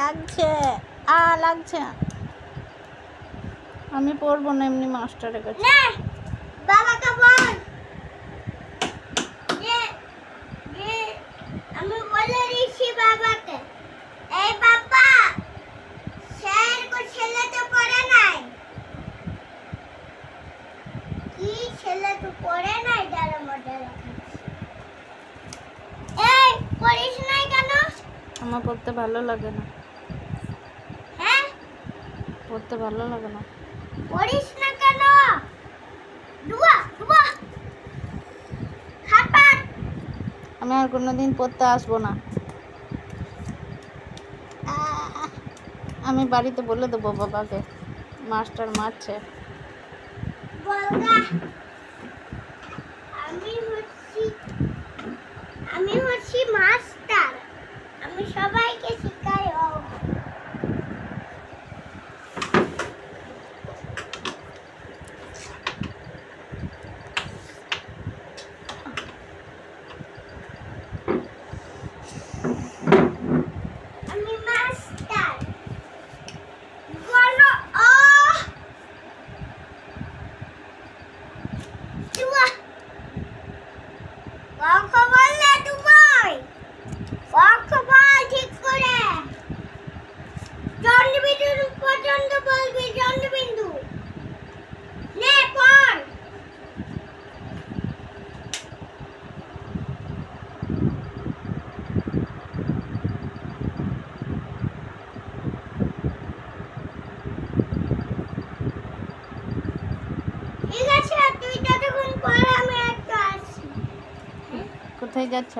লাগছে লাগছে। আমি পড়বো না, এমনি মাস্টারের কাছে। বাবাকে বল আমি বলে দিচ্ছি বাবাকে, এই বাবা স্যার কো ছেলে তো পড়ে নাই। কি ছেলে তো পড়ে নাই? যারা মডেল এই পড়িস নাই কেন? আমার পড়তে ভালো লাগে না। হ্যাঁ, পড়তে ভালো লাগে না। পড়িস না কেন? দুয়া দুয়া হাত পাত। আমি আর কোনোদিন পড়তে আসবো না। আমি বাড়িতে বলে দেবো বাবাকে, মাস্টার মারছে। বলগা আমি হচ্ছি মাস্টার, আমি সবাইকে শিখাই। আমি মাস্টার বলো ও দুয়া কখন বললে দুবাই কখন বল ঠিক করে। জন্মবিন্দু পর্যন্ত বলবি, জন্মবিন্দু নে পড়। ঠিক আছে, তুই ততক্ষণ পর আমি একটু আসি। কোথায় যাচ্ছ?